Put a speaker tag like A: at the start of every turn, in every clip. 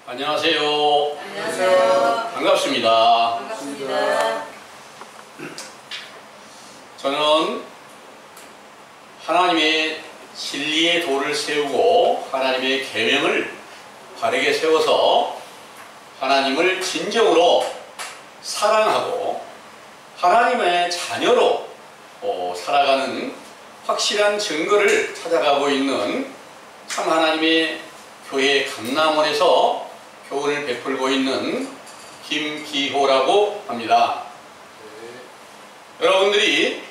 A: 안녕하세요.
B: 안녕하세요.
A: 반갑습니다.
B: 반갑습니다.
A: 저는 하나님의 진리의 도를 세우고 하나님의 계명을 바르게 세워서 하나님을 진정으로 사랑하고 하나님의 자녀로 살아가는 확실한 증거를 찾아가고 있는 참 하나님의 교회 감남원에서 교훈을 베풀고 있는 김기호라고 합니다. 여러분들이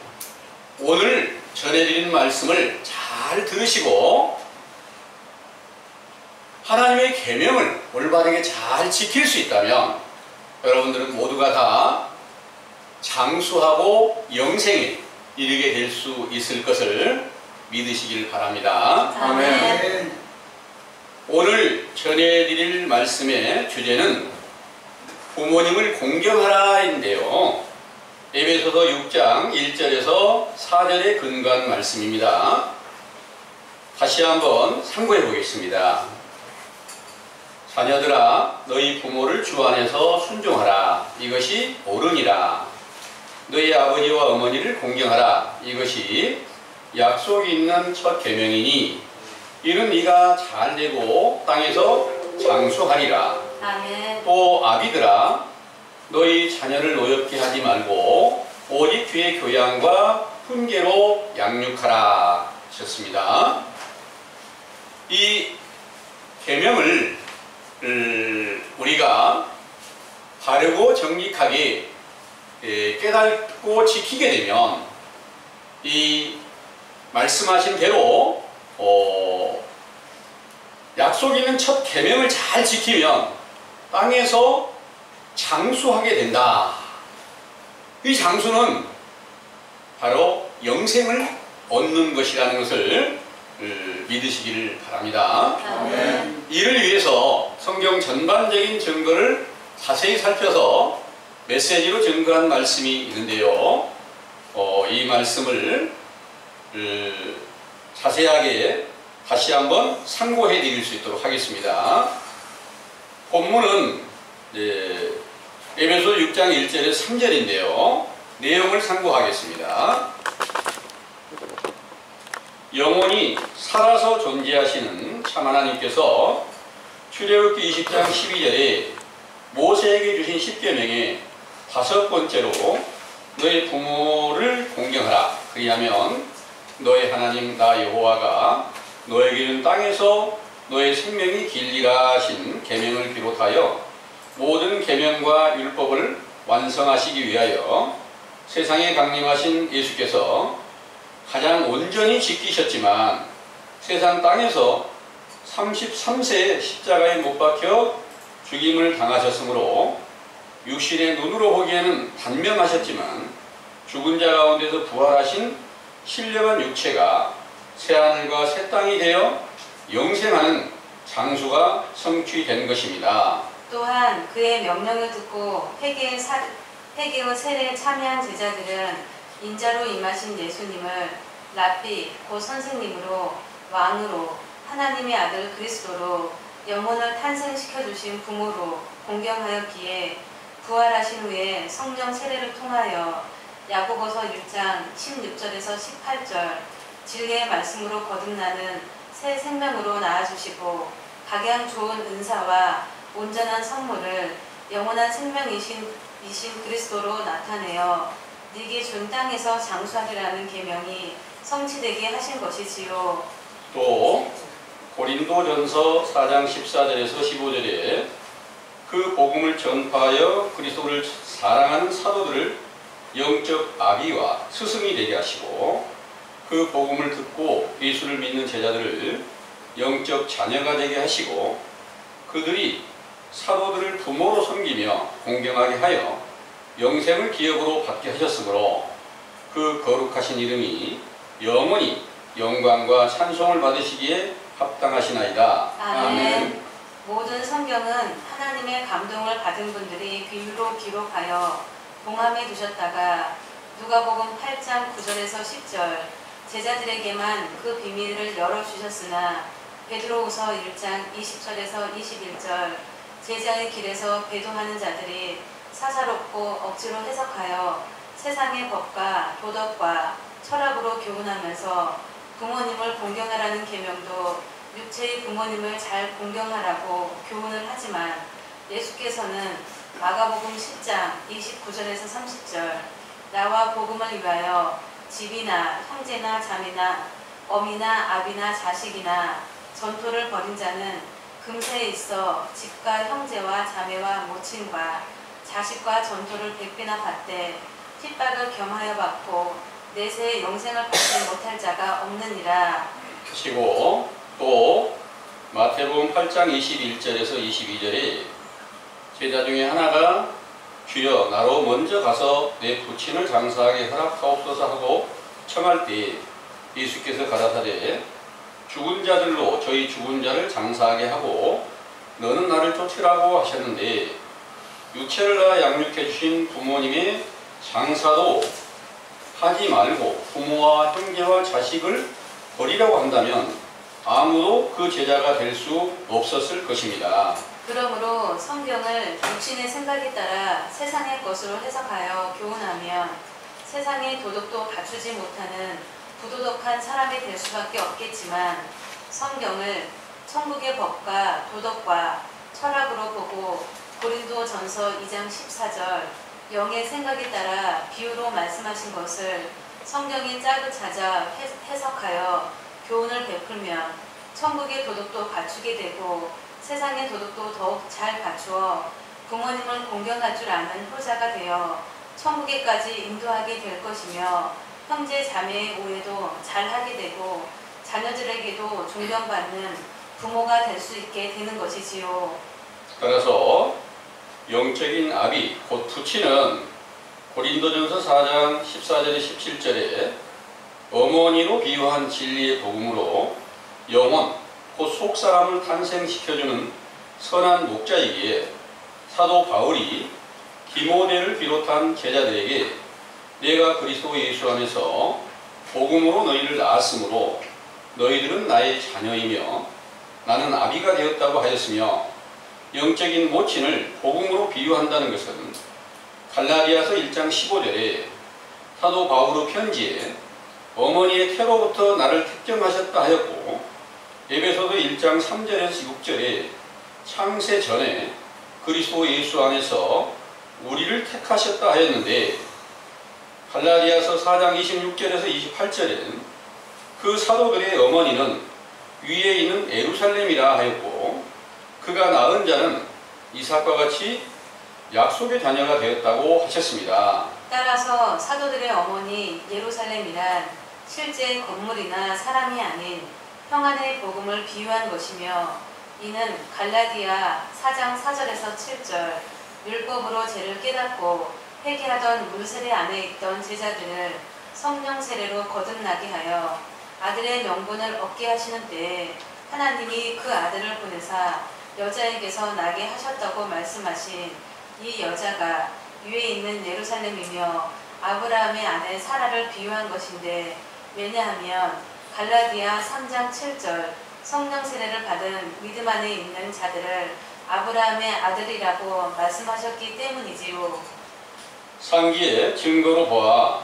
A: 오늘 전해드린 말씀을 잘 들으시고 하나님의 계명을 올바르게 잘 지킬 수 있다면 여러분들은 모두가 다 장수하고 영생에 이르게 될 수 있을 것을 믿으시길 바랍니다.
B: 아멘.
A: 오늘 전해드릴 말씀의 주제는 부모님을 공경하라인데요. 에베소서 6장 1절에서 4절에 근거한 말씀입니다. 다시 한번 참고해 보겠습니다. 자녀들아, 너희 부모를 주 안에서 순종하라. 이것이 옳으니라. 너희 아버지와 어머니를 공경하라. 이것이 약속이 있는 첫 계명이니 이는 네가 잘되고 땅에서 장수하리라.
B: 아멘.
A: 또 아비들아, 너희 자녀를 노엽게 하지 말고 오직 주의 교양과 훈계로 양육하라 하셨습니다. 이 계명을 우리가 바르고 정직하게 깨닫고 지키게 되면 이 말씀하신 대로 약속 있는 첫 계명을 잘 지키면 땅에서 장수하게 된다. 이 장수는 바로 영생을 얻는 것이라는 것을 믿으시기를 바랍니다.
B: 아멘.
A: 이를 위해서 성경 전반적인 증거를 자세히 살펴서 메시지로 증거한 말씀이 있는데요. 이 말씀을 자세하게 다시 한번 상고해 드릴 수 있도록 하겠습니다. 본문은 에베소 6장 1절에서 3절인데요. 내용을 상고하겠습니다. 영원히 살아서 존재하시는 참 하나님께서 출애굽기 20장 12절에 모세에게 주신 십계명의 5번째로 너의 부모를 공경하라. 그리하면 너의 하나님 나 여호와가 너에게는 땅에서 너의 생명이 길리라 하신 계명을 비롯하여 모든 계명과 율법을 완성하시기 위하여 세상에 강림하신 예수께서 가장 온전히 지키셨지만 세상 땅에서 33세에 십자가에 못 박혀 죽임을 당하셨으므로 육신의 눈으로 보기에는 단명하셨지만 죽은 자 가운데서 부활하신 신령한 육체가 새하늘과 새 땅이 되어 영생하는 장수가 성취된 것입니다.
B: 또한 그의 명령을 듣고 회개의 세례에 참여한 제자들은 인자로 임하신 예수님을 랍비 곧 선생님으로 왕으로 하나님의 아들 그리스도로 영혼을 탄생시켜 주신 부모로 공경하였기에 부활하신 후에 성령 세례를 통하여 야고보서 1장 16절에서 18절 진리의 말씀으로 거듭나는 새 생명으로 낳아주시고 각양 좋은 은사와 온전한 선물을 영원한 생명이신 그리스도로 나타내어 네게 준 땅에서 장수하리라는 계명이 성취되게 하신 것이지요.
A: 또 고린도전서 4장 14절에서 15절에 그 복음을 전파하여 그리스도를 사랑하는 사도들을 영적 아비와 스승이 되게 하시고 그 복음을 듣고 예수를 믿는 제자들을 영적 자녀가 되게 하시고 그들이 사도들을 부모로 섬기며 공경하게 하여 영생을 기업으로 받게 하셨으므로 그 거룩하신 이름이 영원히 영광과 찬송을 받으시기에 합당하시나이다.
B: 아멘. 모든 성경은 하나님의 감동을 받은 분들이 비유로 기록하여 봉함해 두셨다가 누가복음 8장 9절에서 10절 제자들에게만 그 비밀을 열어주셨으나 베드로후서 1장 20절에서 21절 제자의 길에서 배도하는 자들이 사사롭고 억지로 해석하여 세상의 법과 도덕과 철학으로 교훈하면서 부모님을 공경하라는 계명도 육체의 부모님을 잘 공경하라고 교훈을 하지만 예수께서는 마가복음 10장 29절에서 30절 나와 복음을 위하여 집이나 형제나 자매나 어미나 아비나 자식이나 전토를 벌인 자는 금세에 있어 집과 형제와 자매와 모친과 자식과 전토를 100배나 받되 핍박을 겸하여 받고 내세의 영생을 받지 못할 자가 없느니라.
A: 하시고 또 마태복음 8장 21절에서 22절에 제자 중에 하나가 주여 나로 먼저 가서 내 부친을 장사하게 허락하옵소서 하고 청할 때 예수께서 가라사대 죽은 자들로 저희 죽은 자를 장사하게 하고 너는 나를 쫓으라고 하셨는데 육체를 낳아 양육해 주신 부모님의 장사도 하지 말고 부모와 형제와 자식을 버리라고 한다면 아무도 그 제자가 될 수 없었을 것입니다.
B: 그러므로 성경을 육신의 생각에 따라 세상의 것으로 해석하여 교훈하면 세상의 도덕도 갖추지 못하는 부도덕한 사람이 될 수밖에 없겠지만 성경을 천국의 법과 도덕과 철학으로 보고 고린도전서 2장 14절 영의 생각에 따라 비유로 말씀하신 것을 성경의 짝을 찾아 해석하여 교훈을 베풀면 천국의 도덕도 갖추게 되고 세상의 도덕도 더욱 잘 갖추어 부모님을 공경할 줄 아는 효자가 되어 천국에까지 인도하게 될 것이며 형제 자매의 오해도 잘하게 되고 자녀들에게도 존경받는 부모가 될 수 있게 되는 것이지요.
A: 따라서 영적인 아비 곧 부친은 고린도전서 4장 14절에 17절에 어머니로 비유한 진리의 복음으로 영혼 곧 속사람을 탄생시켜주는 선한 목자이기에 사도 바울이 디모데를 비롯한 제자들에게 내가 그리스도 예수 안에서 복음으로 너희를 낳았으므로 너희들은 나의 자녀이며 나는 아비가 되었다고 하였으며 영적인 모친을 복음으로 비유한다는 것은 갈라디아서 1장 15절에 사도 바울의 편지에 어머니의 태로부터 나를 택정하셨다 하였고 에베소서 1장 3절에서 6절에 창세 전에 그리스도 예수 안에서 우리를 택하셨다 하였는데 갈라디아서 4장 26절에서 28절에는 그 사도들의 어머니는 위에 있는 예루살렘이라 하였고 그가 낳은 자는 이삭과 같이 약속의 자녀가 되었다고 하셨습니다.
B: 따라서 사도들의 어머니 예루살렘이란 실제 건물이나 사람이 아닌 평안의 복음을 비유한 것이며 이는 갈라디아 4장 4절에서 7절 율법으로 죄를 깨닫고 회개하던 물세례 안에 있던 제자들을 성령 세례로 거듭나게 하여 아들의 명분을 얻게 하시는 때에 하나님이 그 아들을 보내사 여자에게서 나게 하셨다고 말씀하신 이 여자가 위에 있는 예루살렘이며 아브라함의 아내 사라를 비유한 것인데 왜냐하면 갈라디아 3장 7절 성령 세례를 받은 믿음 안에 있는 자들을 아브라함의 아들이라고 말씀하셨기 때문이지요.
A: 상기의 증거로 보아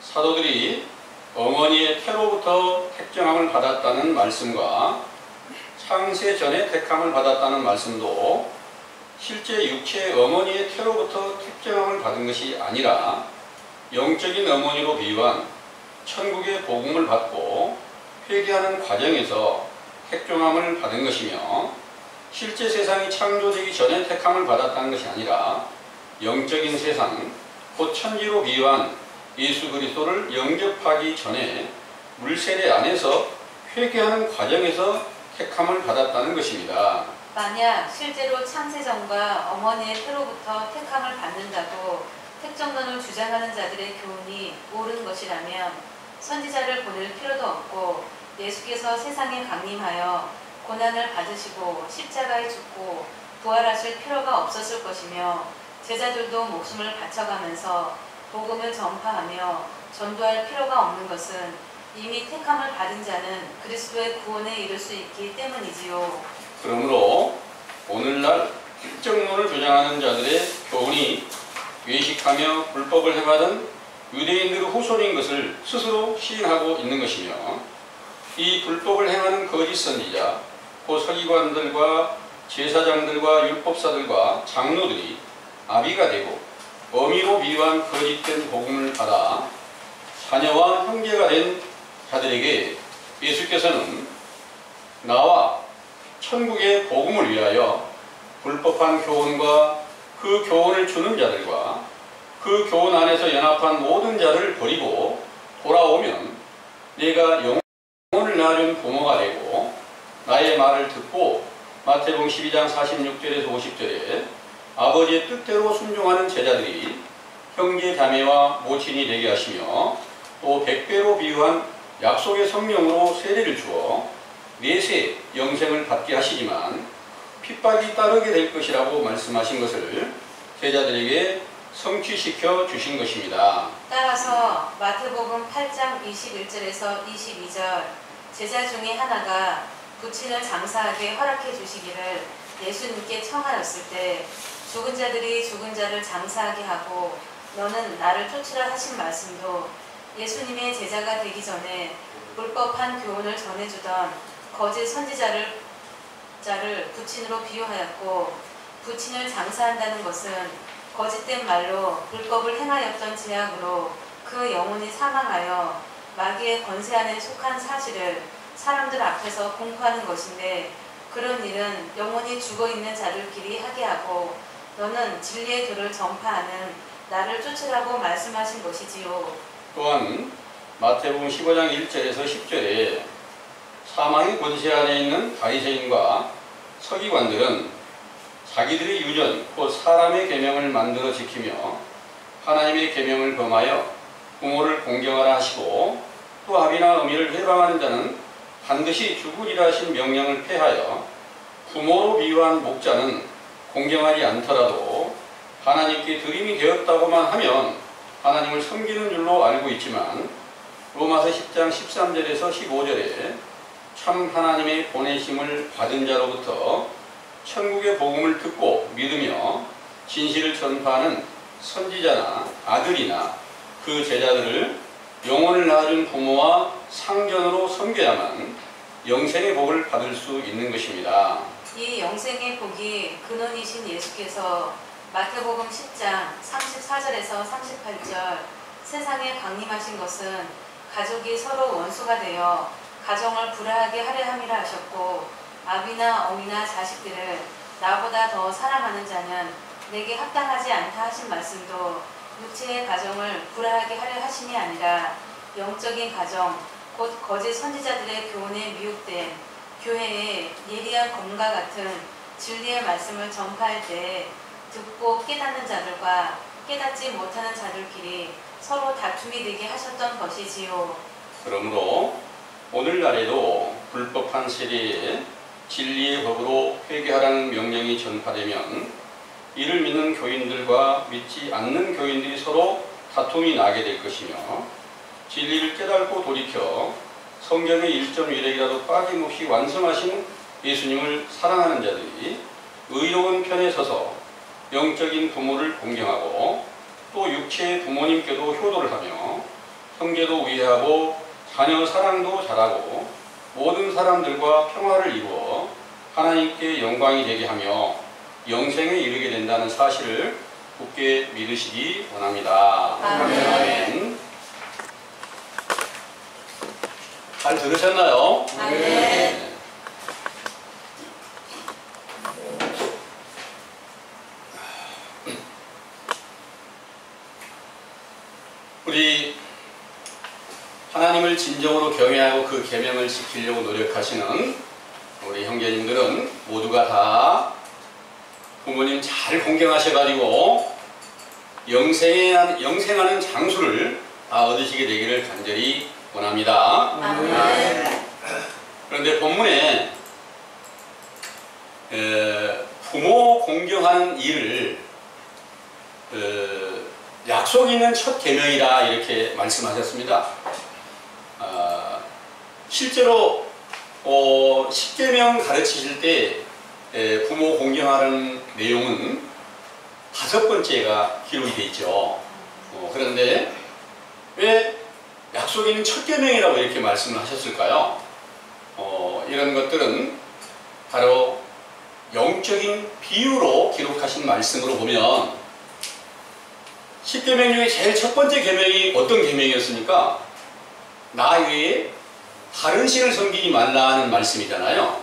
A: 사도들이 어머니의 태로부터 택정함을 받았다는 말씀과 창세 전에 택함을 받았다는 말씀도 실제 육체의 어머니의 태로부터 택정함을 받은 것이 아니라 영적인 어머니로 비유한 천국의 복음을 받고 회개하는 과정에서 택정함을 받은 것이며 실제 세상이 창조되기 전에 택함을 받았다는 것이 아니라 영적인 세상 곧 천지로 비유한 예수 그리스도를 영접하기 전에 물세례 안에서 회개하는 과정에서 택함을 받았다는 것입니다.
B: 만약 실제로 창세전과 어머니의 태로부터 택함을 받는다고 특정론을 주장하는 자들의 교훈이 옳은 것이라면 선지자를 보낼 필요도 없고 예수께서 세상에 강림하여 고난을 받으시고 십자가에 죽고 부활하실 필요가 없었을 것이며 제자들도 목숨을 바쳐가면서 복음을 전파하며 전도할 필요가 없는 것은 이미 택함을 받은 자는 그리스도의 구원에 이를 수 있기 때문이지요.
A: 그러므로 오늘날 일정론을 주장하는 자들의 교훈이 외식하며 불법을 행하던 유대인들의 후손인 것을 스스로 시인하고 있는 것이며, 이 불법을 행하는 거짓 선지자, 그 서기관들과 제사장들과 율법사들과 장로들이 아비가 되고 어미로 비유한 거짓된 복음을 받아 자녀와 형제가 된 자들에게 예수께서는 나와 천국의 복음을 위하여 불법한 교훈과 그 교훈을 주는 자들과 그 교훈 안에서 연합한 모든 자를 버리고 돌아오면 내가 영혼을 낳아준 부모가 되고 나의 말을 듣고 마태복음 12장 46절에서 50절에 아버지의 뜻대로 순종하는 제자들이 형제 자매와 모친이 되게 하시며 또 100배로 비유한 약속의 성령으로 세례를 주어 내세 영생을 받게 하시지만 핍박이 따르게 될 것이라고 말씀하신 것을 제자들에게 성취시켜 주신 것입니다.
B: 따라서 마태복음 8장 21절에서 22절 제자 중에 하나가 부친을 장사하게 허락해 주시기를 예수님께 청하였을 때 죽은 자들이 죽은 자를 장사하게 하고 너는 나를 쫓으라 하신 말씀도 예수님의 제자가 되기 전에 불법한 교훈을 전해주던 거짓 선지자를 부친으로 비유하였고, 부친을 장사한다는 것은 거짓된 말로 불법을 행하였던 제약으로 그 영혼이 사망하여 마귀의 권세 안에 속한 사실을 사람들 앞에서 공포하는 것인데, 그런 일은 영혼이 죽어있는 자들끼리 하게 하고 너는 진리의 도를 전파하는 나를 쫓으라고 말씀하신 것이지요.
A: 또한 마태복음 15장 1절에서 10절에 사망의 권세 안에 있는 바리새인과 서기관들은 자기들의 유전, 곧 사람의 계명을 만들어 지키며 하나님의 계명을 범하여 부모를 공경하라 하시고 또 아비나 어미를 해방하는 자는 반드시 죽으리라 하신 명령을 폐하여 부모로 비유한 목자는 공경하지 않더라도 하나님께 드림이 되었다고만 하면 하나님을 섬기는 줄로 알고 있지만 로마서 10장 13절에서 15절에 참 하나님의 보내심을 받은 자로부터 천국의 복음을 듣고 믿으며 진실을 전파하는 선지자나 아들이나 그 제자들을 영혼을 낳아준 부모와 상전으로 섬겨야만 영생의 복을 받을 수 있는 것입니다.
B: 이 영생의 복이 근원이신 예수께서 마태복음 10장 34절에서 38절 세상에 강림하신 것은 가족이 서로 원수가 되어 가정을 불화하게 하려 함이라 하셨고, 아비나 어미나 자식들을 나보다 더 사랑하는 자는 내게 합당하지 않다 하신 말씀도 육체의 가정을 불화하게 하려 하심이 아니라 영적인 가정, 곧 거짓 선지자들의 교훈에 미혹된 교회의 예리한 검과 같은 진리의 말씀을 전파할 때 듣고 깨닫는 자들과 깨닫지 못하는 자들끼리 서로 다툼이 되게 하셨던 것이지요.
A: 그러므로 오늘날에도 불법한 세대에 진리의 법으로 회개하라는 명령이 전파되면 이를 믿는 교인들과 믿지 않는 교인들이 서로 다툼이 나게 될 것이며, 진리를 깨닫고 돌이켜 성경의 1.1핵이라도 빠짐없이 완성하신 예수님을 사랑하는 자들이 의로운 편에 서서 영적인 부모를 공경하고 또 육체의 부모님께도 효도를 하며 형제도 위하고 자녀 사랑도 잘하고 모든 사람들과 평화를 이루어 하나님께 영광이 되게 하며 영생에 이르게 된다는 사실을 굳게 믿으시기 원합니다.
B: 아멘.
A: 잘 들으셨나요?
B: 아멘.
A: 우리 하나님을 진정으로 경외하고 그 계명을 지키려고 노력하시는 우리 형제님들은 모두가 다 부모님 잘 공경하셔가지고 영생하는 장수를 다 얻으시게 되기를 간절히 원합니다.
B: 아멘.
A: 그런데 본문에 부모 공경하는 일을 약속 있는 첫 계명이다 이렇게 말씀하셨습니다. 실제로 10계명 가르치실 때 부모 공경하는 내용은 5번째가 기록이 되어 있죠. 그런데 왜 약속에 있는 첫 계명이라고 이렇게 말씀을 하셨을까요? 이런 것들은 바로 영적인 비유로 기록하신 말씀으로 보면 10계명 중에 제일 첫 번째 계명이 어떤 계명이었습니까? 나 외에 다른 신을 섬기지 말라 하는 말씀이잖아요.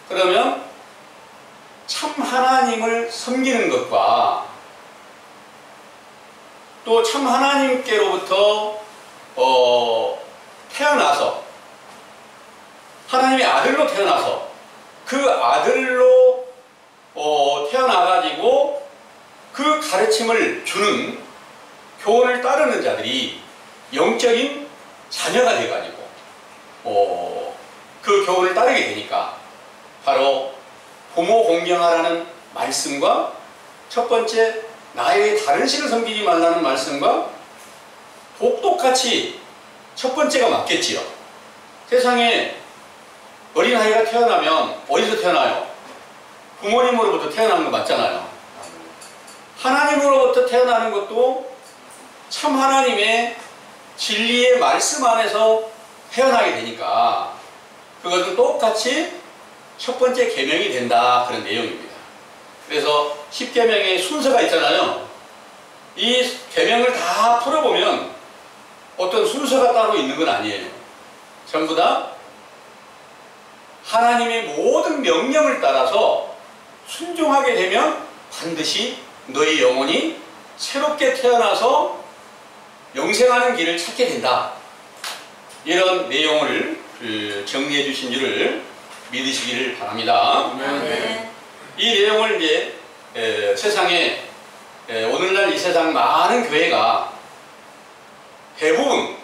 A: 그러면 참 하나님을 섬기는 것과 또 참 하나님께로부터 태어나서 하나님의 아들로 태어나서 그 아들로 태어나가지고 그 가르침을 주는 교훈을 따르는 자들이 영적인 자녀가 돼가지고 그 교훈을 따르게 되니까 바로 부모 공경하라는 말씀과 첫 번째 나 외에 다른 신을 섬기지 말라는 말씀과 똑똑같이 첫 번째가 맞겠지요. 세상에 어린아이가 태어나면 어디서 태어나요? 부모님으로부터 태어나는 거 맞잖아요. 하나님으로부터 태어나는 것도 참 하나님의 진리의 말씀 안에서 태어나게 되니까 그것은 똑같이 첫 번째 계명이 된다, 그런 내용입니다. 그래서 10계명의 순서가 있잖아요. 이 계명을 다 풀어보면 어떤 순서가 따로 있는 건 아니에요. 전부 다 하나님의 모든 명령을 따라서 순종하게 되면 반드시 너희 영혼이 새롭게 태어나서 영생하는 길을 찾게 된다. 이런 내용을 정리해 주신 줄을 믿으시기를 바랍니다. 이 내용을 이제 세상에 오늘날 이 세상 많은 교회가 대부분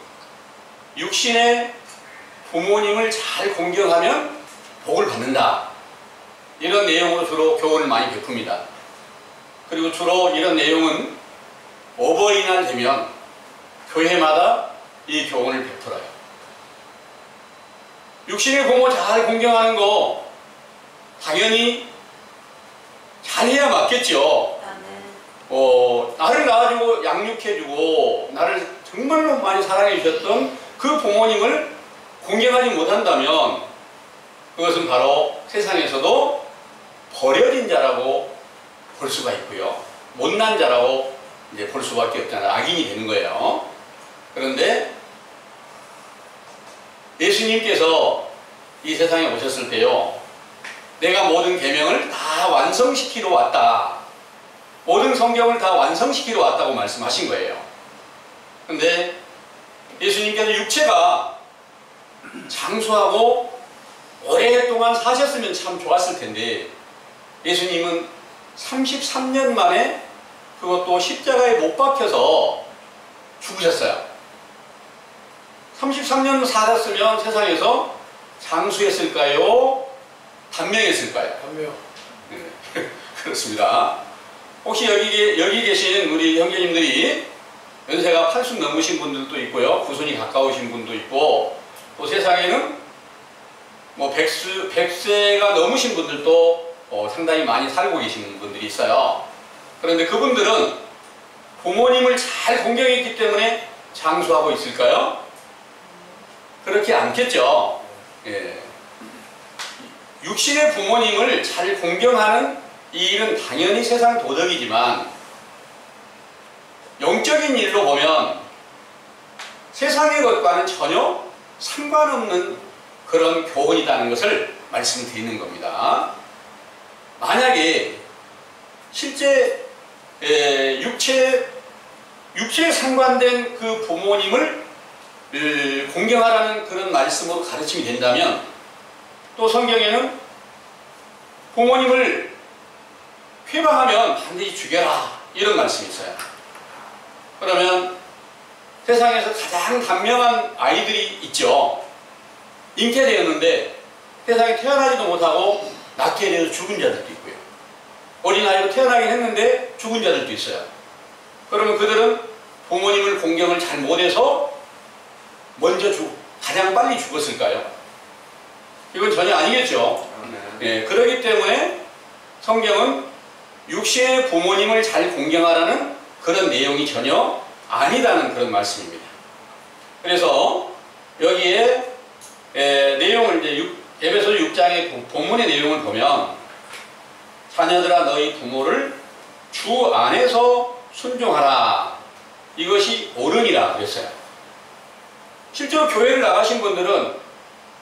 A: 육신의 부모님을 잘 공경하면 복을 받는다, 이런 내용으로 주로 교훈을 많이 베풉니다. 그리고 주로 이런 내용은 어버이날 되면 교회마다 이 교훈을 베풀어요. 육신의 부모 잘 공경하는 거 당연히 잘해야 맞겠죠. 나를 낳아주고 양육해주고 나를 정말로 많이 사랑해 주셨던 그 부모님을 공경하지 못한다면 그것은 바로 세상에서도 버려진 자라고 볼 수가 있고요, 못난 자라고 이제 볼 수밖에 없잖아요. 악인이 되는 거예요. 그런데 예수님께서 이 세상에 오셨을 때요, 내가 모든 계명을 다 완성시키러 왔다, 모든 성경을 다 완성시키러 왔다고 말씀하신 거예요. 근데 예수님께서 육체가 장수하고 오랫동안 사셨으면 참 좋았을 텐데 예수님은 33년 만에 그것도 십자가에 못 박혀서 죽으셨어요. 33년 살았으면 세상에서 장수했을까요? 단명했을까요?
C: 단명.
A: 네. 그렇습니다. 혹시 여기 계신 우리 형제님들이 연세가 80 넘으신 분들도 있고요, 90이 가까우신 분도 있고, 또 세상에는 뭐 100세가 넘으신 분들도 상당히 많이 살고 계시는 분들이 있어요. 그런데 그분들은 부모님을 잘 공경했기 때문에 장수하고 있을까요? 그렇지 않겠죠. 예. 육신의 부모님을 잘 공경하는 이 일은 당연히 세상 도덕이지만 영적인 일로 보면 세상의 것과는 전혀 상관없는 그런 교훈이라는 것을 말씀드리는 겁니다. 만약에 실제 육체에 상관된 그 부모님을 공경하라는 그런 말씀으로 가르침이 된다면 또 성경에는 부모님을 회방하면 반드시 죽여라, 이런 말씀이 있어요. 그러면 세상에서 가장 단명한 아이들이 있죠. 잉태되었는데 세상에 태어나지도 못하고 낳게 되어서 죽은 자들도 있고요, 어린아이로 태어나긴 했는데 죽은 자들도 있어요. 그러면 그들은 부모님을 공경을 잘 못해서 먼저 가장 빨리 죽었을까요? 이건 전혀 아니겠죠. 예, 그렇기 때문에 성경은 육신의 부모님을 잘 공경하라는 그런 내용이 전혀 아니다는 그런 말씀입니다. 그래서 여기에 내용을 이제 에베소 6장의 본문의 내용을 보면 자녀들아 너희 부모를 주 안에서 순종하라. 이것이 옳으니라 그랬어요. 실제로 교회를 나가신 분들은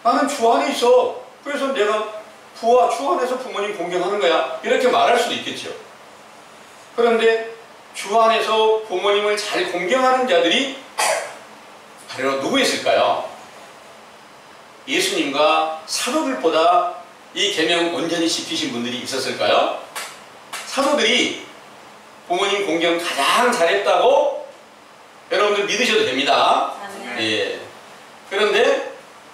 A: 나는 주 안에 있어. 그래서 내가 부와 주 안에서 부모님 공경하는 거야. 이렇게 말할 수도 있겠죠. 그런데 주 안에서 부모님을 잘 공경하는 자들이 바로 누구였을까요? 예수님과 사도들보다 이 계명 온전히 지키신 분들이 있었을까요? 사도들이 부모님 공경 가장 잘했다고 여러분들 믿으셔도 됩니다. 예. 그런데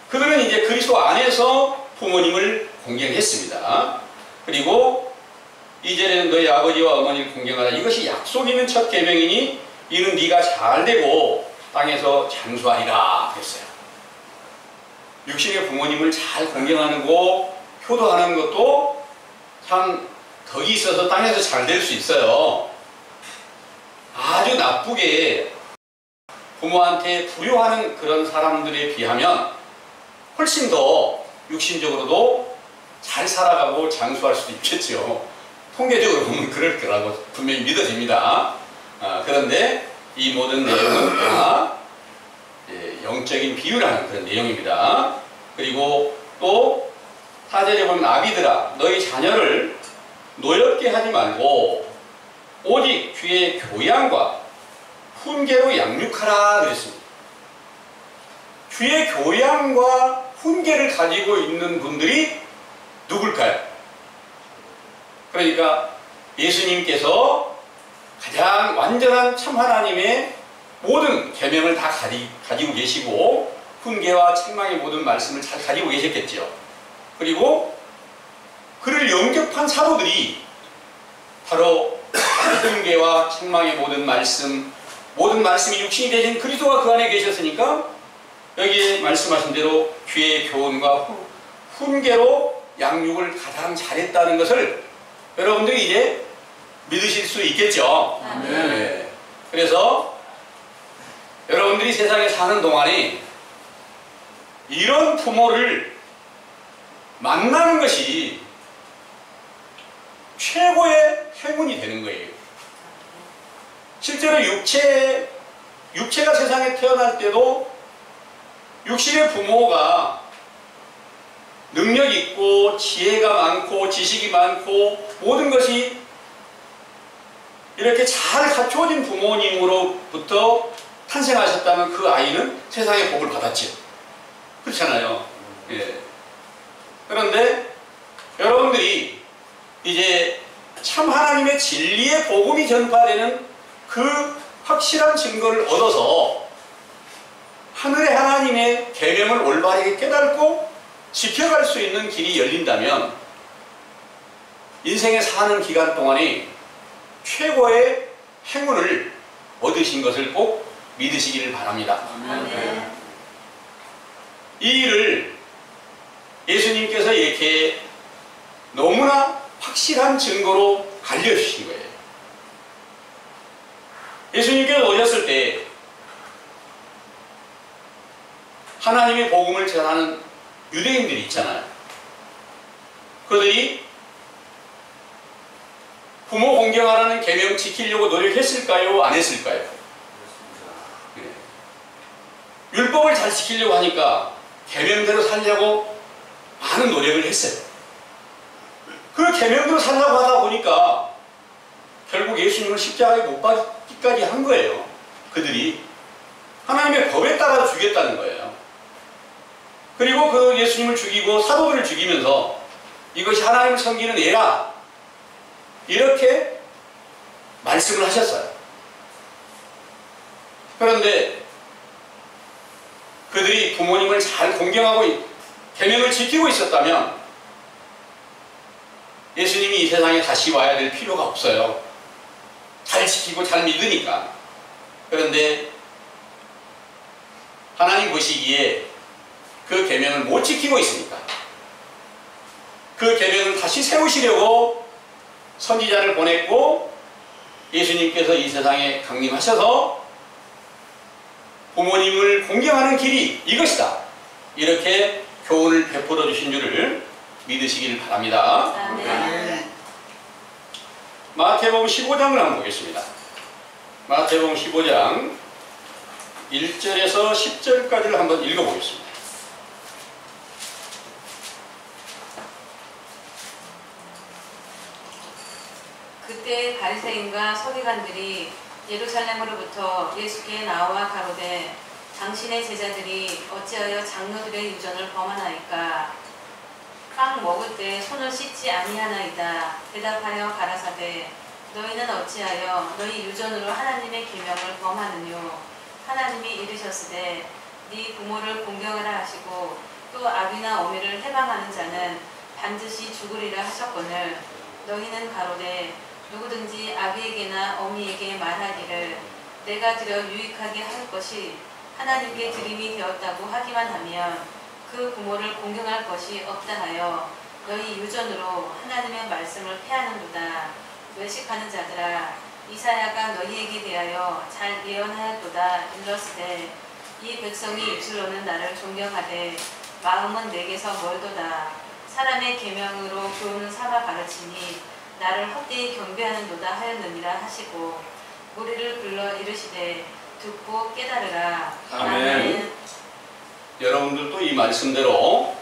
A: 그들은 이제 그리스도 안에서 부모님을 공경했습니다. 그리고 이제는 너희 아버지와 어머니를 공경하라. 이것이 약속 있는 첫 계명이니 이는 네가 잘되고 땅에서 장수하리라 했어요. 육신의 부모님을 잘 공경하는 거, 효도하는 것도 참 덕이 있어서 땅에서 잘 될 수 있어요. 아주 나쁘게 부모한테 불효하는 그런 사람들에 비하면 훨씬 더 육신적으로도 잘 살아가고 장수할 수도 있겠죠. 통계적으로 보면 그럴 거라고 분명히 믿어집니다. 그런데 이 모든 내용은 다 영적인 비유라는 그런 내용입니다. 그리고 또 4절에 보면 아비들아 너희 자녀를 노엽게 하지 말고 오직 주의 교양과 훈계로 양육하라 그랬습니다. 주의 교양과 훈계를 가지고 있는 분들이 누굴까요? 그러니까 예수님께서 가장 완전한 참 하나님의 모든 계명을 다 가지고 계시고 훈계와 책망의 모든 말씀을 잘 가지고 계셨겠죠. 그리고 그를 영접한 사도들이 바로 훈계와 책망의 모든 말씀이 육신이 되신 그리스도가 그 안에 계셨으니까 여기에 말씀하신 대로 주의 교훈과 훈계로 양육을 가장 잘했다는 것을 여러분들이 이제 믿으실 수 있겠죠. 네. 그래서 여러분들이 세상에 사는 동안에 이런 부모를 만나는 것이 최고의 행운이 되는 거예요. 실제로 육체가 세상에 태어날 때도 육신의 부모가 능력 있고 지혜가 많고 지식이 많고 모든 것이 이렇게 잘 갖추어진 부모님으로부터 탄생하셨다면 그 아이는 세상의 복을 받았죠. 그렇잖아요. 예. 그런데 여러분들이 이제 참 하나님의 진리의 복음이 전파되는 그 확실한 증거를 얻어서 하늘의 하나님의 계명을 올바르게 깨닫고 지켜갈 수 있는 길이 열린다면 인생에 사는 기간 동안에 최고의 행운을 얻으신 것을 꼭 믿으시기를 바랍니다.
B: 아멘.
A: 이 일을 예수님께서 이렇게 너무나 확실한 증거로 알려주신 거예요. 예수님께서 오셨을 때 하나님의 복음을 전하는 유대인들이 있잖아요. 그들이 부모 공경하라는 계명 지키려고 노력했을까요? 안 했을까요? 네. 율법을 잘 지키려고 하니까 계명대로 살려고 많은 노력을 했어요. 그 계명대로 살려고 하다 보니까 결국 예수님을 십자가에 못 박기까지 한 거예요. 그들이 하나님의 법에 따라 죽였다는 거예요. 그리고 그 예수님을 죽이고 사도들을 죽이면서 이것이 하나님을 섬기는 예라 이렇게 말씀을 하셨어요. 그런데 그들이 부모님을 잘 공경하고 계명을 지키고 있었다면 예수님이 이 세상에 다시 와야 될 필요가 없어요. 잘 지키고 잘 믿으니까. 그런데 하나님 보시기에 그 계명을 못 지키고 있으니까 그 계명을 다시 세우시려고 선지자를 보냈고 예수님께서 이 세상에 강림하셔서 부모님을 공경하는 길이 이것이다. 이렇게 교훈을 베풀어 주신 줄을 믿으시길 바랍니다.
B: 아멘.
A: 마태복음 15장을 한번 보겠습니다. 마태복음 15장 1절에서 10절까지를 한번 읽어보겠습니다.
B: 그때 바리새인과 서기관들이 예루살렘으로부터 예수께 나와 가로되 당신의 제자들이 어찌하여 장로들의 유전을 범하나이까? 빵 먹을 때 손을 씻지 아니하나이다. 대답하여 가라사대 너희는 어찌하여 너희 유전으로 하나님의 계명을 범하느뇨? 하나님이 이르셨으되 네 부모를 공경하라 하시고 또 아비나 어미를 해방하는 자는 반드시 죽으리라 하셨거늘 너희는 가로되 누구든지 아비에게나 어미에게 말하기를 내가 드려 유익하게 할 것이 하나님께 드림이 되었다고 하기만 하면 그 부모를 공경할 것이 없다 하여 너희 유전으로 하나님의 말씀을 폐하는도다. 외식하는 자들아 이사야가 너희에게 대하여 잘 예언하였도다. 일러스되 이 백성이 입술로는 나를 존경하되 마음은 내게서 멀도다. 사람의 계명으로 교훈을 삼아 가르치니 나를 헛되이 경배하는도다 하였느니라 하시고 무리를 불러 이르시되 듣고 깨달으라.
A: 아멘. 여러분들도 이 말씀대로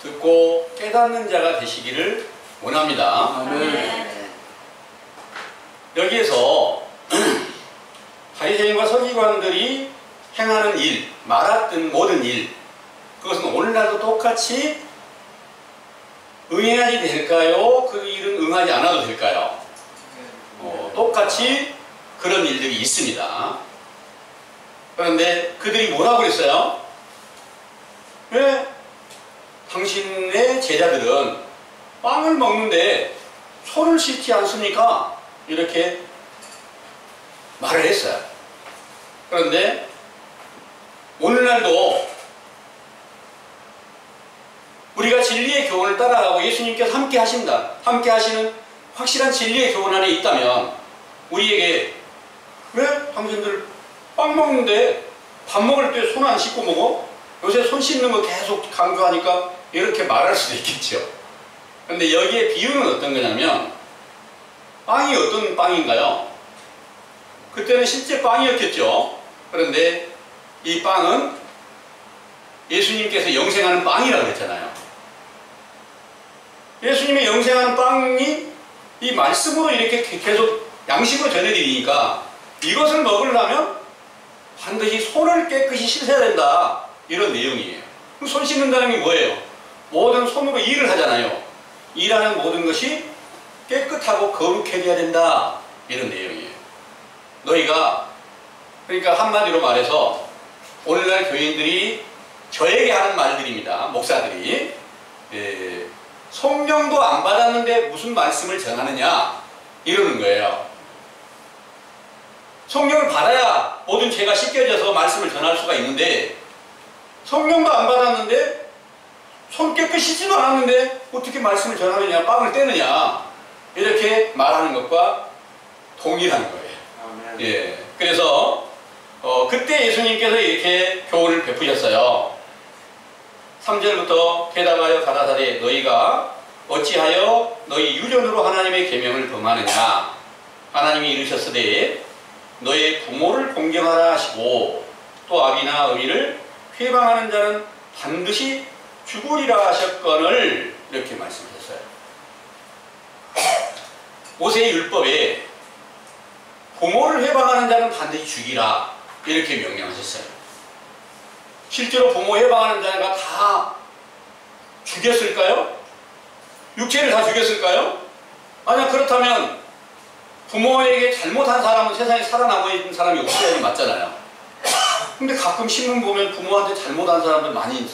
A: 듣고 깨닫는 자가 되시기를 원합니다.
B: 아멘.
A: 여기에서 바리새인과 서기관들이 행하는 일, 말았던 모든 일, 그것은 오늘날도 똑같이 응해야지 될까요? 그 일은 응하지 않아도 될까요? 똑같이 그런 일들이 있습니다. 그런데 그들이 뭐라고 그랬어요? 왜 당신의 제자들은 빵을 먹는데 손을 씻지 않습니까? 이렇게 말을 했어요. 그런데 오늘날도 우리가 진리의 교훈을 따라가고 예수님께서 함께 하신다, 함께 하시는 확실한 진리의 교훈 안에 있다면 우리에게 왜 당신들 빵 먹는데 밥 먹을 때 손 안 씻고 먹어? 요새 손 씻는 거 계속 강조하니까 이렇게 말할 수도 있겠죠. 그런데 여기에 비유는 어떤 거냐면 빵이 어떤 빵인가요? 그때는 실제 빵이었겠죠. 그런데 이 빵은 예수님께서 영생하는 빵이라고 그랬잖아요. 예수님의 영생하는 빵이 이 말씀으로 이렇게 계속 양식으로 전해드리니까 이것을 먹으려면 반드시 손을 깨끗이 씻어야 된다, 이런 내용이에요. 그럼 손 씻는다는 게 뭐예요? 모든 손으로 일을 하잖아요. 일하는 모든 것이 깨끗하고 거룩해져야 된다, 이런 내용이에요. 너희가, 그러니까 한마디로 말해서 오늘날 교인들이 저에게 하는 말들입니다. 목사들이 성령도 안 받았는데 무슨 말씀을 전하느냐, 이러는 거예요. 성령을 받아야 모든 죄가 씻겨져서 말씀을 전할 수가 있는데 성령도 안 받았는데 손 깨끗이 씻지도 않았는데 어떻게 말씀을 전하느냐, 빵을 떼느냐, 이렇게 말하는 것과 동일한 거예요.
C: 아멘.
A: 예, 그래서 그때 예수님께서 이렇게 교훈을 베푸셨어요. 3절부터 대답하여 가라사대 너희가 어찌하여 너희 유전으로 하나님의 계명을 범하느냐? 하나님이 이르셨으되 너의 부모를 공경하라 하시고 또 아비나 어미를 회방하는 자는 반드시 죽으리라 하셨거늘, 이렇게 말씀하셨어요. 모세의 율법에 부모를 회방하는 자는 반드시 죽이라, 이렇게 명령하셨어요. 실제로 부모 회방하는 자가 다 죽였을까요? 육체를 다 죽였을까요? 아니야. 그렇다면 부모에게 잘못한 사람은 세상에 살아남아 있는 사람이 없어야지 맞잖아요. 근데 가끔 신문 보면 부모한테 잘못한 사람들 많이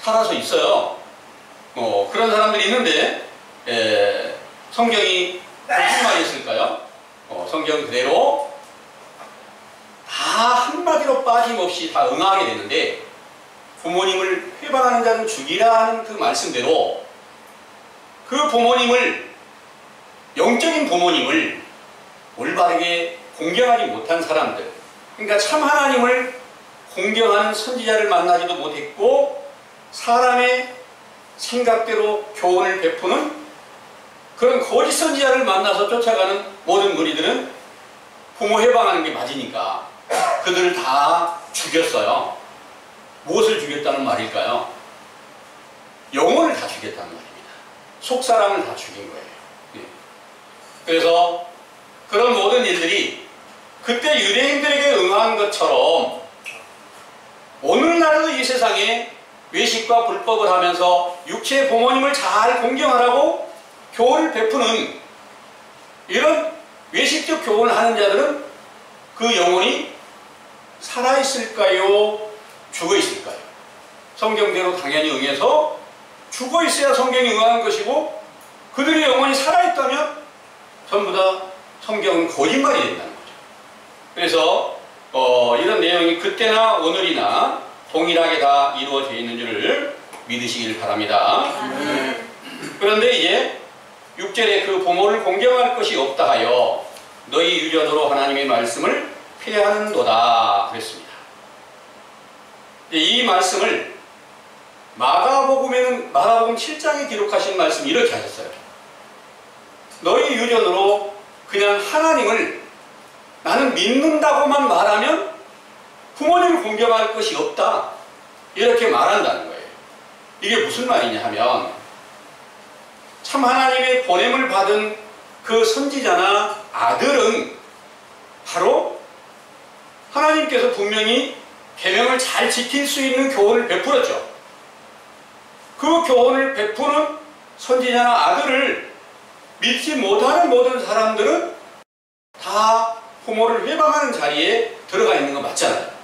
A: 살아서 있어요. 그런 사람들이 있는데 성경이 무슨 말이 있을까요? 성경 그대로 다 한마디로 빠짐없이 다 응하게 되는데 부모님을 회방하는 자는 죽이라는 그 말씀대로 그 부모님을, 영적인 부모님을 올바르게 공경하지 못한 사람들, 그러니까 참 하나님을 공경하는 선지자를 만나지도 못했고 사람의 생각대로 교훈을 베푸는 그런 거짓 선지자를 만나서 쫓아가는 모든 무리들은 부모 해방하는 게 맞으니까 그들을 다 죽였어요. 무엇을 죽였다는 말일까요? 영혼을 다 죽였다는 말입니다. 속사람을 다 죽인 거예요. 그래서 그런 모든 일들이 그때 유대인들에게 응한 것처럼 오늘날도 이 세상에 외식과 불법을 하면서 육체의 부모님을 잘 공경하라고 교훈을 베푸는 이런 외식적 교훈을 하는 자들은 그 영혼이 살아있을까요? 죽어있을까요? 성경대로 당연히 응해서 죽어있어야 성경이 응하는 것이고 그들의 영혼이 살아있다면 전부 다 성경은 거짓말이 된다는 거죠. 그래서 이런 내용이 그때나 오늘이나 동일하게 다 이루어져 있는 줄을 믿으시길 바랍니다. 그런데 이제 6절에 그 부모를 공경할 것이 없다 하여 너희 유전으로 하나님의 말씀을 폐하는도다 그랬습니다. 이 말씀을 마가복음 7장에 기록하신 말씀이 이렇게 하셨어요. 너희 유전으로 그냥 하나님을 나는 믿는다고만 말하면 부모님을 공경할 것이 없다 이렇게 말한다는 거예요. 이게 무슨 말이냐 하면 참 하나님의 보냄을 받은 그 선지자나 아들은 바로 하나님께서 분명히 계명을 잘 지킬 수 있는 교훈을 베풀었죠. 그 교훈을 베푸는 선지자나 아들을 믿지 못하는 모든 사람들은 다 부모를 회방하는 자리에 들어가 있는 거 맞잖아요.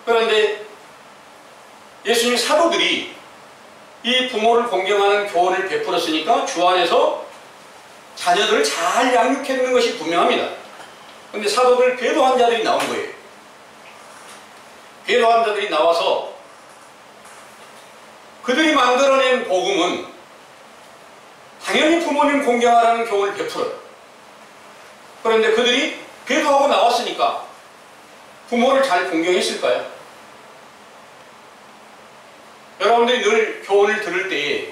A: 그런데 예수님 사도들이 이 부모를 공경하는 교훈을 베풀었으니까 주 안에서 자녀들을 잘 양육했는 것이 분명합니다. 그런데 사도들 배도한 자들이 나온 거예요. 배도한 자들이 나와서 그들이 만들어낸 복음은 당연히 부모님 공경하라는 교훈을 베풀어요. 그런데 그들이 배도하고 나왔으니까 부모를 잘 공경했을까요? 여러분들이 늘 교훈을 들을 때에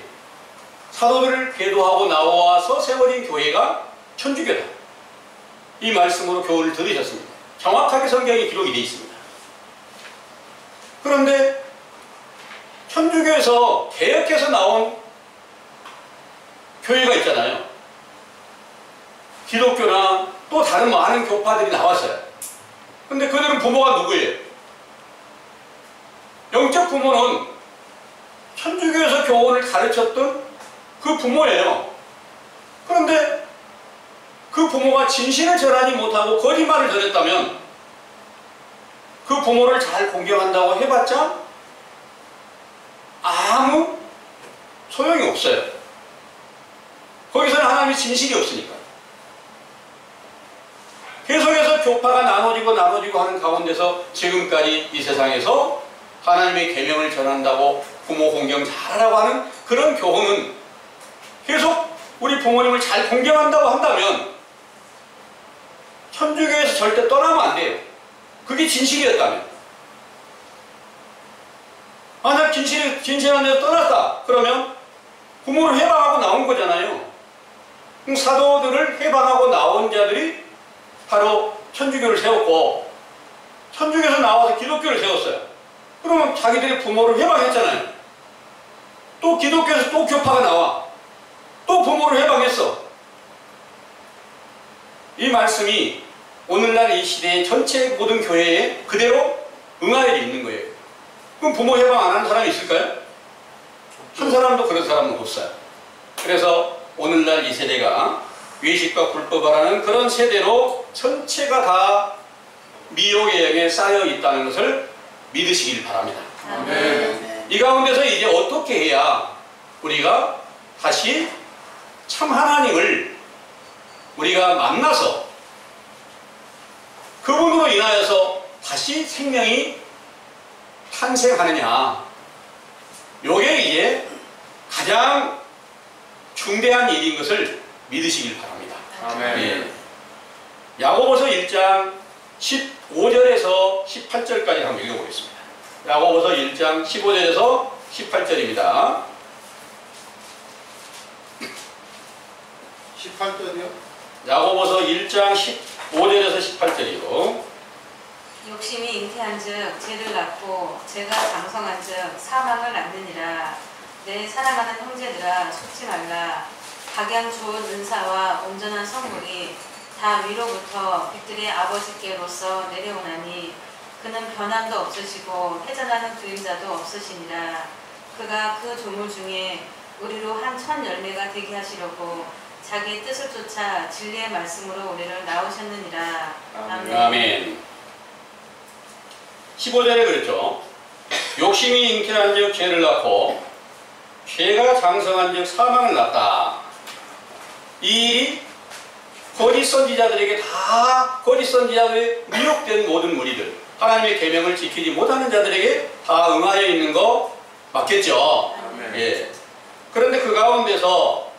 A: 사도들을 배도하고 나와서 세워진 교회가 천주교다. 이 말씀으로 교훈을 들으셨습니다. 정확하게 성경에 기록이 되어 있습니다. 그런데 천주교에서 개혁해서 나온 교회가 있잖아요. 기독교나 또 다른 많은 교파들이 나왔어요. 근데 그들은 부모가 누구예요? 영적 부모는 천주교에서 교훈을 가르쳤던 그 부모예요. 그런데 그 부모가 진실을 전하지 못하고 거짓말을 전했다면 그 부모를 잘 공경한다고 해봤자 아무 소용이 없어요. 거기서는 하나님의 진실이 없으니까. 계속해서 교파가 나눠지고 하는 가운데서 지금까지 이 세상에서 하나님의 계명을 전한다고 부모 공경 잘하라고 하는 그런 교훈은 계속 우리 부모님을 잘 공경한다고 한다면 천주교에서 절대 떠나면 안 돼요. 그게 진실이었다면. 만약 진실한 데서 떠났다 그러면 부모를 해방하고 나온 거잖아요. 그럼 사도들을 해방하고 나온 자들이 바로 천주교를 세웠고 천주교에서 나와서 기독교를 세웠어요. 그러면 자기들이 부모를 해방했잖아요. 또 기독교에서 또 교파가 나와. 또 부모를 해방했어. 이 말씀이 오늘날 이 시대의 전체 모든 교회에 그대로 응하여 있는 거예요. 그럼 부모 해방 안 하는 사람이 있을까요? 한 사람도 그런 사람은 없어요. 그래서 오늘날 이 세대가 외식과 불법하라는 그런 세대로 전체가 다 미혹의 영에 쌓여 있다는 것을 믿으시길 바랍니다.
B: 아멘.
A: 이 가운데서 이제 어떻게 해야 우리가 다시 참 하나님을 우리가 만나서 그분으로 인하여서 다시 생명이 탄생하느냐. 요게 이제 가장 중대한 일인 것을 믿으시길 바랍니다.
C: 아멘.
A: 예. 야고보서 1장 15절에서 18절까지 한번 읽어보겠습니다. 야고보서 1장 15절에서 18절입니다.
C: 18절이요?
A: 야고보서 1장 15절에서 18절이요.
B: 욕심이 잉태한즉 죄를 낳고 죄가 장성한즉 사망을 낳느니라. 내 사랑하는 형제들아 속지 말라. 각양 좋은 은사와 온전한 선물이 다 위로부터 빛들의 아버지께로서 내려오나니 그는 변함도 없으시고 회전하는 그림자도 없으시니라. 그가 그 조물 중에 우리로 한 천 열매가 되게 하시려고 자기의 뜻을 쫓아 진리의 말씀으로 우리를 낳으셨느니라. 아멘.
A: 아멘. 15절에 그랬죠. 욕심이 잉태한즉 죄를 낳고 죄가 장성한즉 사망을 낳았다. 이 일이 거짓 선지자들에게 다 거짓 선지자들의 미혹된 모든 무리들, 하나님의 계명을 지키지 못하는 자들에게 다 응하여 있는 거 맞겠죠. 예. 그런데 그 가운데서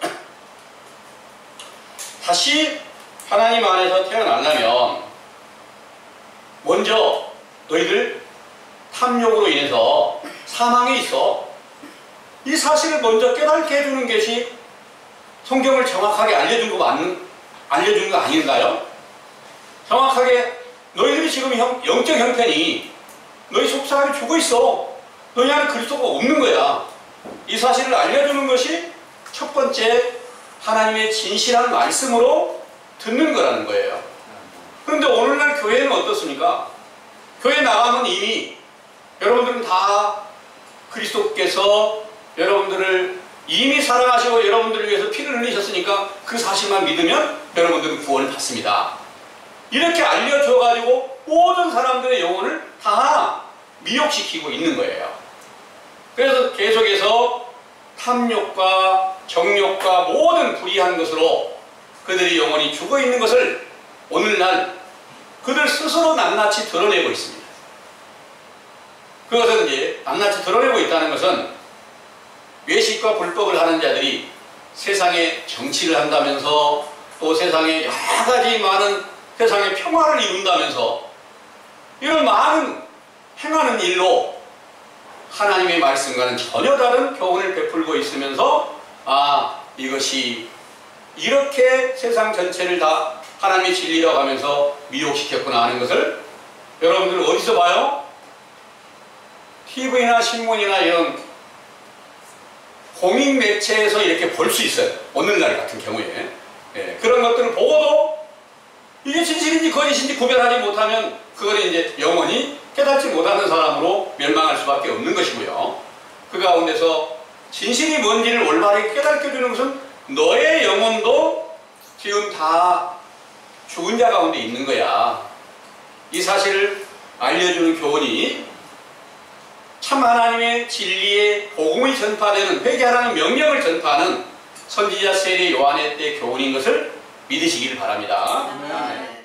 A: 다시 하나님 안에서 태어나려면 먼저 너희들 탐욕으로 인해서 사망에 있어. 이 사실을 먼저 깨닫게 해주는 것이 성경을 정확하게 알려준 거 아닌가요? 정확하게 너희들이 지금 영적 형편이 너희 속사람이 죽어 있어. 너희 안에 그리스도가 없는 거야. 이 사실을 알려주는 것이 첫 번째 하나님의 진실한 말씀으로 듣는 거라는 거예요. 그런데 오늘날 교회는 어떻습니까? 교회 나가면 이미 여러분들은 다 그리스도께서 여러분들을 이미 사랑하시고 여러분들을 위해서 피를 흘리셨으니까 그 사실만 믿으면 여러분들은 구원을 받습니다. 이렇게 알려줘가지고 모든 사람들의 영혼을 다 미혹시키고 있는 거예요. 그래서 계속해서 탐욕과 정욕과 모든 불의한 것으로 그들의 영혼이 죽어 있는 것을 오늘날 그들 스스로 낱낱이 드러내고 있습니다. 그것은 이제 낱낱이 드러내고 있다는 것은 외식과 불법을 하는 자들이 세상에 정치를 한다면서 또 세상에 여러 가지 많은 세상의 평화를 이룬다면서 이런 많은 행하는 일로 하나님의 말씀과는 전혀 다른 교훈을 베풀고 있으면서 이것이 이렇게 세상 전체를 다 하나님의 진리라고 하면서 미혹시켰구나 하는 것을 여러분들 어디서 봐요? TV나 신문이나 이런 공익 매체에서 이렇게 볼 수 있어요. 오늘날 같은 경우에. 예, 그런 것들을 보고도 이게 진실인지 거짓인지 구별하지 못하면 그거는 이제 영원히 깨닫지 못하는 사람으로 멸망할 수밖에 없는 것이고요. 그 가운데서 진실이 뭔지를 올바르게 깨닫게 주는 것은 너의 영혼도 지금 다 죽은 자 가운데 있는 거야. 이 사실을 알려주는 교훈이 참 하나님의 진리의 복음이 전파되는 회개하라는 명령을 전파하는 선지자 세례 요한의 때 교훈인 것을 믿으시길 바랍니다.
B: 아멘.